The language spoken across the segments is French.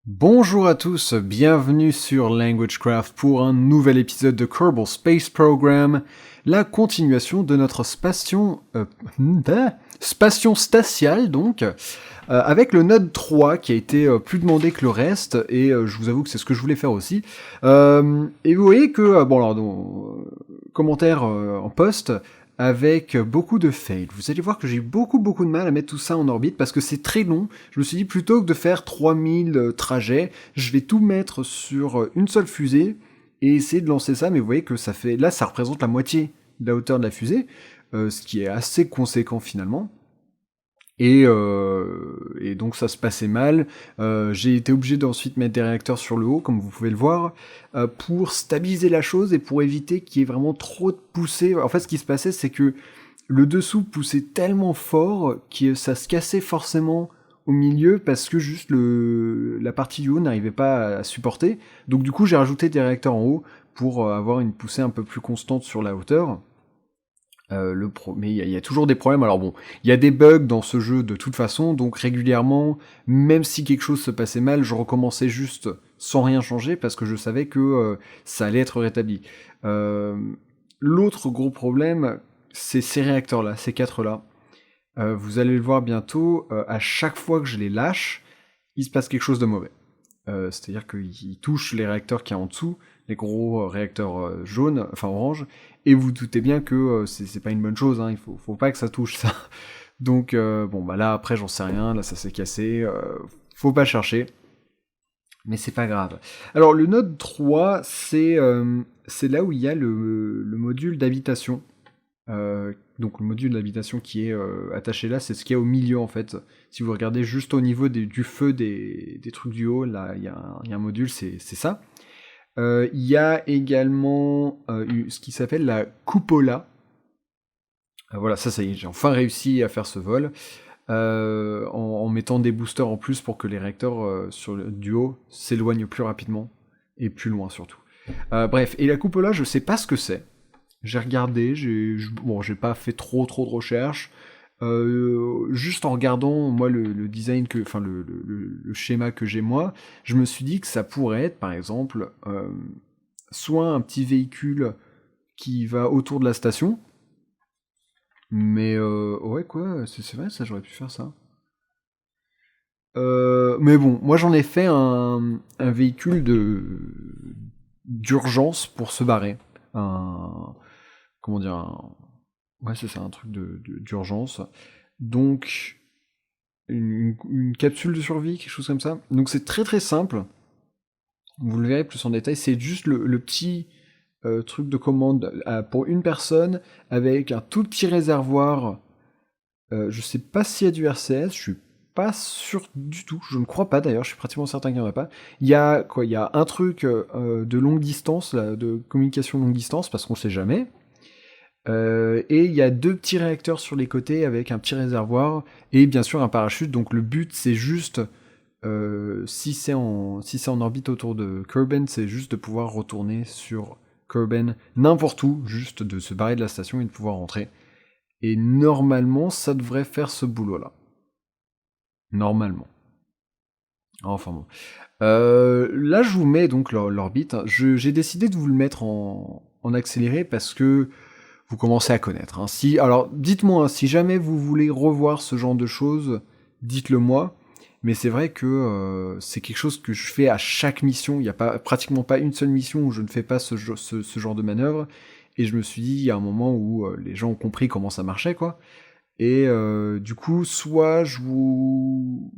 Bonjour à tous, bienvenue sur LanguageCraft pour un nouvel épisode de Kerbal Space Program, la continuation de notre spation spatiale donc, avec le Node 3 qui a été plus demandé que le reste, et je vous avoue que c'est ce que je voulais faire aussi. Et vous voyez que, commentaire en post, avec beaucoup de fails. Vous allez voir que j'ai beaucoup de mal à mettre tout ça en orbite parce que c'est très long. Je me suis dit plutôt que de faire 3000 trajets, je vais tout mettre sur une seule fusée et essayer de lancer ça, mais vous voyez que ça fait... Là, ça représente la moitié de la hauteur de la fusée, ce qui est assez conséquent finalement. Et donc ça se passait mal. J'ai été obligé d'ensuite mettre des réacteurs sur le haut, comme vous pouvez le voir, pour stabiliser la chose et pour éviter qu'il y ait vraiment trop de poussée. En fait, ce qui se passait, c'est que le dessous poussait tellement fort que ça se cassait forcément au milieu parce que juste la partie du haut n'arrivait pas à supporter. Donc du coup, j'ai rajouté des réacteurs en haut pour avoir une poussée un peu plus constante sur la hauteur. Mais il y a toujours des problèmes. Alors bon, il y a des bugs dans ce jeu de toute façon, donc régulièrement, même si quelque chose se passait mal, je recommençais juste sans rien changer parce que je savais que ça allait être rétabli. Euh, L'autre gros problème, c'est ces réacteurs-là, ces quatre-là. Vous allez le voir bientôt, à chaque fois que je les lâche, il se passe quelque chose de mauvais. C'est-à-dire qu'ils touchent les réacteurs qui y a en dessous, les gros réacteurs jaunes, enfin orange, et vous doutez bien que c'est pas une bonne chose, hein, il faut pas que ça touche ça. Donc bon bah là après j'en sais rien, là ça s'est cassé, faut pas chercher, mais c'est pas grave. Alors le Node 3, c'est là où il y a le module d'habitation. Donc le module d'habitation qui est attaché là, c'est ce qu'il y a au milieu en fait. Si vous regardez juste au niveau du feu des trucs du haut, là il y a un module, c'est ça. Il y a également ce qui s'appelle la cupola. Voilà, ça y est, j'ai enfin réussi à faire ce vol. En mettant des boosters en plus pour que les réacteurs du haut s'éloignent plus rapidement et plus loin surtout. Bref, et la cupola, je sais pas ce que c'est. J'ai regardé, j'ai pas fait trop de recherches. Juste en regardant moi le design enfin le schéma que j'ai moi, je me suis dit que ça pourrait être par exemple soit un petit véhicule qui va autour de la station, mais ouais quoi, c'est vrai ça j'aurais pu faire ça. Mais bon, moi j'en ai fait un véhicule d'urgence pour se barrer. Comment dire, ouais, c'est ça, un truc d'urgence. Donc, une capsule de survie, quelque chose comme ça. Donc, c'est très simple. Vous le verrez plus en détail. C'est juste le petit truc de commande pour une personne avec un tout petit réservoir. Je sais pas s'il y a du RCS, je suis pas sûr du tout. Je ne crois pas d'ailleurs, je suis pratiquement certain qu'il n'y en a pas. Il y a quoi? Il y a un truc de longue distance, là, de communication longue distance, parce qu'on sait jamais. Et il y a deux petits réacteurs sur les côtés avec un petit réservoir et bien sûr un parachute. Donc le but c'est juste, si c'est en orbite autour de Kerbin, c'est juste de pouvoir retourner sur Kerbin n'importe où, juste de se barrer de la station et de pouvoir rentrer. Et normalement ça devrait faire ce boulot-là. Normalement. Enfin bon. Là je vous mets donc l'orbite. J'ai décidé de vous le mettre en accéléré parce que vous commencez à connaître. Hein. Alors, dites-moi, hein, si jamais vous voulez revoir ce genre de choses, dites-le moi. Mais c'est vrai que c'est quelque chose que je fais à chaque mission. Il n'y a pratiquement pas une seule mission où je ne fais pas ce genre de manœuvre. Et je me suis dit, il y a un moment où les gens ont compris comment ça marchait, quoi. Et du coup, soit je vous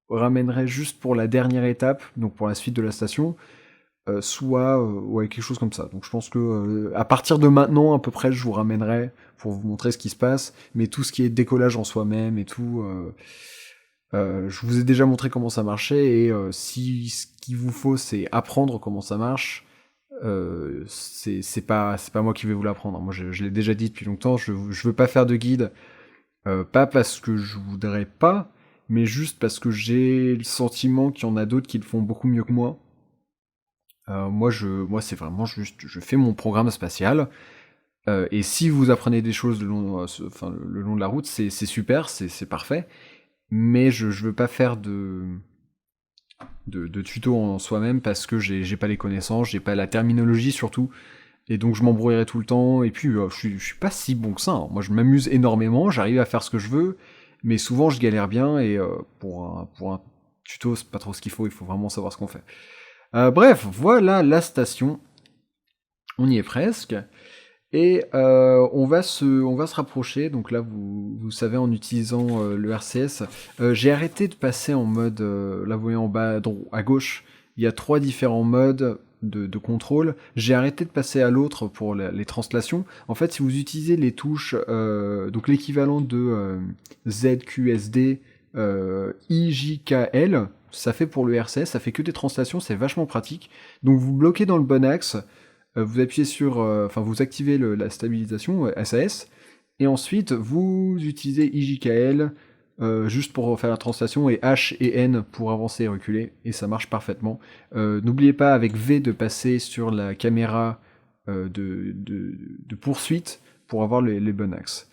ramènerai juste pour la dernière étape, donc pour la suite de la station, soit ouais, quelque chose comme ça. Donc je pense que à partir de maintenant, à peu près, je vous ramènerai pour vous montrer ce qui se passe, mais tout ce qui est décollage en soi-même et tout, je vous ai déjà montré comment ça marchait, et si ce qu'il vous faut c'est apprendre comment ça marche, c'est pas moi qui vais vous l'apprendre. Moi je l'ai déjà dit depuis longtemps, je veux pas faire de guide, pas parce que je voudrais pas, mais juste parce que j'ai le sentiment qu'il y en a d'autres qui le font beaucoup mieux que moi. Moi, c'est vraiment juste, je fais mon programme spatial, et si vous apprenez des choses le long de la route, c'est super, c'est parfait, mais je veux pas faire de tuto en soi-même parce que j'ai pas les connaissances, j'ai pas la terminologie surtout. Et donc je m'embrouillerai tout le temps, et puis je suis pas si bon que ça, hein. Moi je m'amuse énormément, j'arrive à faire ce que je veux, mais souvent je galère bien, et pour un tuto c'est pas trop ce qu'il faut vraiment savoir ce qu'on fait. Bref, voilà la station, on y est presque, et on va se rapprocher, donc là vous savez en utilisant le RCS, j'ai arrêté de passer en mode, là vous voyez en bas à gauche, il y a 3 différents modes de contrôle. J'ai arrêté de passer à l'autre pour les translations. En fait, si vous utilisez les touches, donc l'équivalent de ZQSD, IJKL, ça fait pour le RCS, ça fait que des translations, c'est vachement pratique. Donc vous bloquez dans le bon axe, vous appuyez sur, enfin vous activez la stabilisation SAS, et ensuite vous utilisez IJKL, juste pour faire la translation, et H et N pour avancer et reculer, et ça marche parfaitement. N'oubliez pas avec V de passer sur la caméra de poursuite pour avoir les bons axes.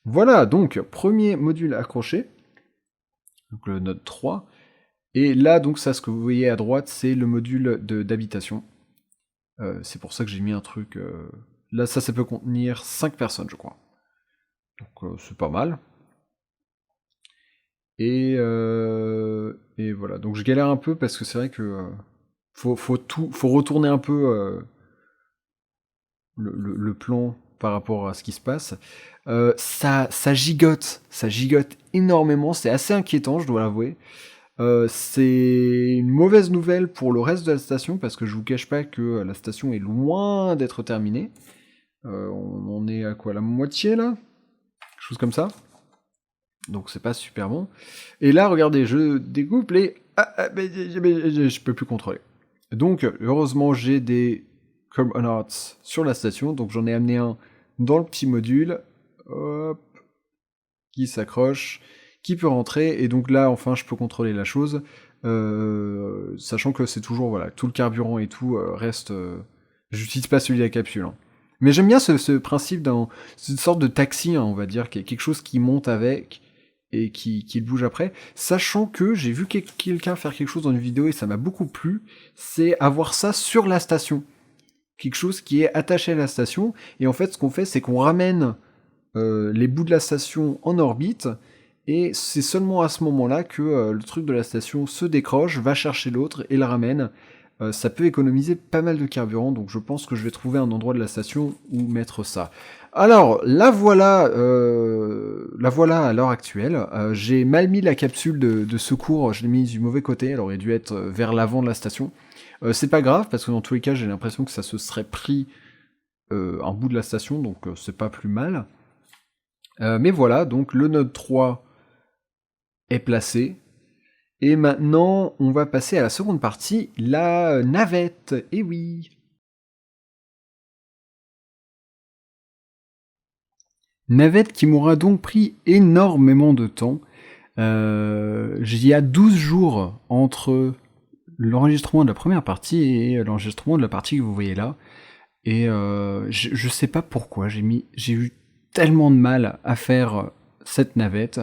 Voilà, donc premier module accroché, donc le Node 3, et là donc ça, ce que vous voyez à droite, c'est le module d'habitation. C'est pour ça que j'ai mis un truc... Là ça peut contenir 5 personnes je crois. Donc c'est pas mal. Et voilà, donc je galère un peu parce que c'est vrai que faut retourner un peu le plan par rapport à ce qui se passe. Ça gigote énormément, c'est assez inquiétant, je dois l'avouer. C'est une mauvaise nouvelle pour le reste de la station parce que je vous cache pas que la station est loin d'être terminée. On est à quoi, la moitié là? Quelque chose comme ça. Donc c'est pas super bon. Et là, regardez, je découpe les... je peux plus contrôler. Donc, heureusement, j'ai des Coordinates sur la station, donc j'en ai amené un dans le petit module, hop, qui s'accroche, qui peut rentrer, et donc là, enfin, je peux contrôler la chose, sachant que c'est toujours, voilà, tout le carburant et tout reste... J'utilise pas celui de la capsule, hein. Mais j'aime bien ce principe c'est une sorte de taxi, hein, on va dire, quelque chose qui monte avec et qui bouge après, sachant que j'ai vu quelqu'un faire quelque chose dans une vidéo et ça m'a beaucoup plu, c'est avoir ça sur la station. Quelque chose qui est attaché à la station, et en fait ce qu'on fait c'est qu'on ramène les bouts de la station en orbite, et c'est seulement à ce moment-là que le truc de la station se décroche, va chercher l'autre et le ramène. Ça peut économiser pas mal de carburant, donc je pense que je vais trouver un endroit de la station où mettre ça. Alors, la voilà à l'heure actuelle. J'ai mal mis la capsule de secours, je l'ai mise du mauvais côté, elle aurait dû être vers l'avant de la station. C'est pas grave, parce que dans tous les cas, j'ai l'impression que ça se serait pris un bout de la station, donc c'est pas plus mal. Mais voilà, donc le Node 3 est placé. Et maintenant, on va passer à la seconde partie, la navette. Eh oui! Navette qui m'aura donc pris énormément de temps. Il y a 12 jours entre l'enregistrement de la première partie et l'enregistrement de la partie que vous voyez là. Et je sais pas pourquoi, j'ai eu tellement de mal à faire cette navette.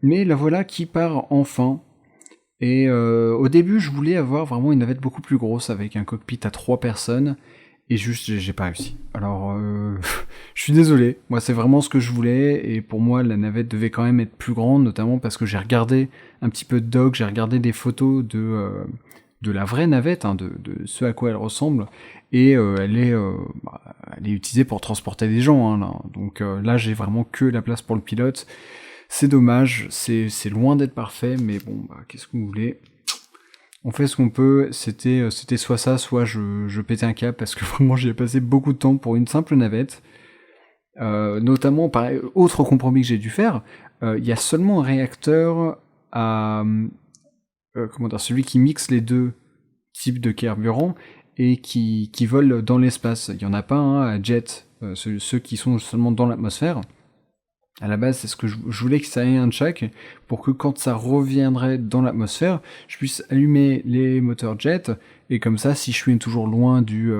Mais la voilà qui part enfin. Et au début, je voulais avoir vraiment une navette beaucoup plus grosse avec un cockpit à 3 personnes. Et juste, j'ai pas réussi. Alors, je suis désolé. Moi, c'est vraiment ce que je voulais. Et pour moi, la navette devait quand même être plus grande, notamment parce que j'ai regardé un petit peu de doc, j'ai regardé des photos de la vraie navette, hein, de ce à quoi elle ressemble. Et elle est utilisée pour transporter des gens, hein, là. Donc là, j'ai vraiment que la place pour le pilote. C'est dommage, c'est loin d'être parfait, mais bon, qu'est-ce que vous voulez? On fait ce qu'on peut, c'était soit ça, soit je pétais un câble, parce que vraiment j'y ai passé beaucoup de temps pour une simple navette. Notamment, pareil, autre compromis que j'ai dû faire, il y a seulement un réacteur à... comment dire, celui qui mixe les deux types de carburant et qui volent dans l'espace. Il y en a pas un à jet, ceux qui sont seulement dans l'atmosphère. À la base, c'est ce que je voulais que ça ait un de chaque, pour que quand ça reviendrait dans l'atmosphère, je puisse allumer les moteurs jet, et comme ça, si je suis toujours loin du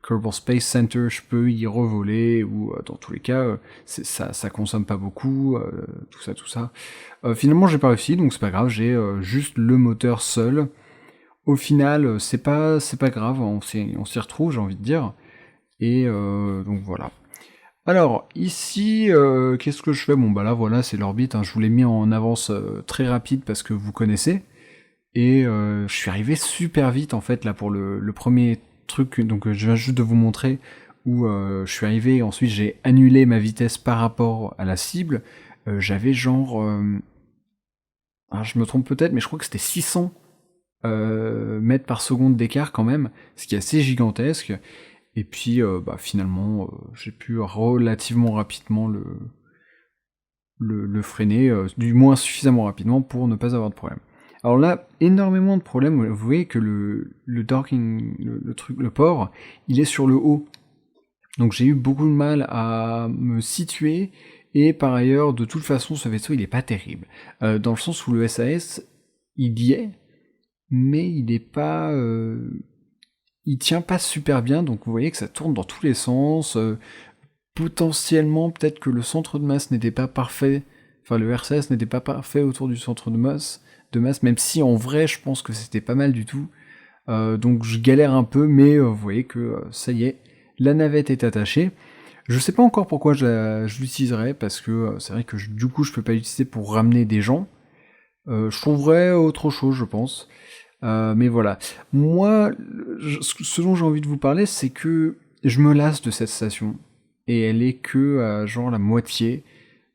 Kerbal Space Center, je peux y revoler, ou dans tous les cas, ça consomme pas beaucoup, tout ça. Finalement, j'ai pas réussi, donc c'est pas grave, j'ai juste le moteur seul. Au final, c'est pas grave, on s'y retrouve, j'ai envie de dire. Et donc voilà. Alors, ici, qu'est-ce que je fais? Bon, bah là, voilà, c'est l'orbite, hein, je vous l'ai mis en avance très rapide parce que vous connaissez. Et je suis arrivé super vite, en fait, là, pour le premier truc, donc je viens juste de vous montrer, où je suis arrivé, et ensuite j'ai annulé ma vitesse par rapport à la cible. J'avais genre... alors je me trompe peut-être, mais je crois que c'était 600 mètres par seconde d'écart quand même, ce qui est assez gigantesque. Et puis bah, finalement, j'ai pu relativement rapidement le freiner, du moins suffisamment rapidement pour ne pas avoir de problème. Alors là, énormément de problèmes, vous voyez que le docking, le port, il est sur le haut. Donc j'ai eu beaucoup de mal à me situer, et par ailleurs, de toute façon, ce vaisseau, il est pas terrible. Dans le sens où le SAS, il y est, mais il est pas... il tient pas super bien, donc vous voyez que ça tourne dans tous les sens. Potentiellement, peut-être que le centre de masse n'était pas parfait, enfin le RCS n'était pas parfait autour du centre de masse, même si en vrai, je pense que c'était pas mal du tout. Donc je galère un peu, mais vous voyez que ça y est, la navette est attachée. Je sais pas encore pourquoi je l'utiliserai, parce que c'est vrai que du coup je peux pas l'utiliser pour ramener des gens. Je trouverais autre chose, je pense. Mais voilà. Moi, ce dont j'ai envie de vous parler, c'est que je me lasse de cette station. Et elle est que à genre la moitié.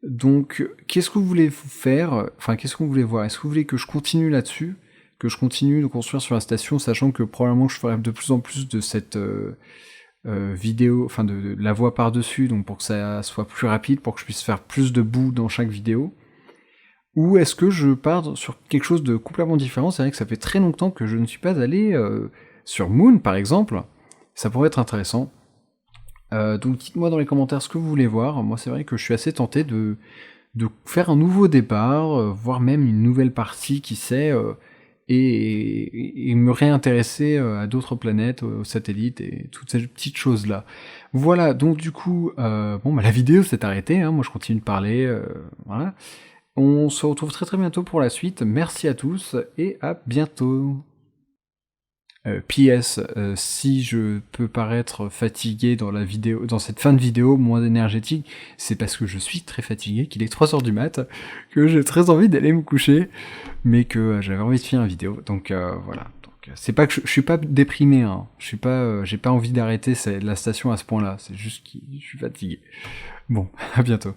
Donc, qu'est-ce que vous voulez faire? Enfin, qu'est-ce que vous voulez voir? Est-ce que vous voulez que je continue là-dessus? Que je continue de construire sur la station, sachant que probablement je ferai de plus en plus de cette vidéo, enfin de la voix par-dessus, donc pour que ça soit plus rapide, pour que je puisse faire plus de bouts dans chaque vidéo. Ou est-ce que je pars sur quelque chose de complètement différent? C'est vrai que ça fait très longtemps que je ne suis pas allé sur Moon, par exemple. Ça pourrait être intéressant. Donc dites-moi dans les commentaires ce que vous voulez voir. Moi, c'est vrai que je suis assez tenté de faire un nouveau départ, voire même une nouvelle partie, qui sait, et me réintéresser à d'autres planètes, aux satellites et toutes ces petites choses-là. Voilà, donc du coup, bon, bah, la vidéo s'est arrêtée, hein, moi je continue de parler, voilà. On se retrouve très très bientôt pour la suite, merci à tous, et à bientôt. PS, si je peux paraître fatigué dans la vidéo, dans cette fin de vidéo, moins énergétique, c'est parce que je suis très fatigué, qu'il est 3h du mat, que j'ai très envie d'aller me coucher, mais que j'avais envie de finir la vidéo, donc voilà. Donc, c'est pas que je suis pas déprimé, hein. Je suis pas, j'ai pas envie d'arrêter la station à ce point-là, c'est juste que je suis fatigué. Bon, à bientôt.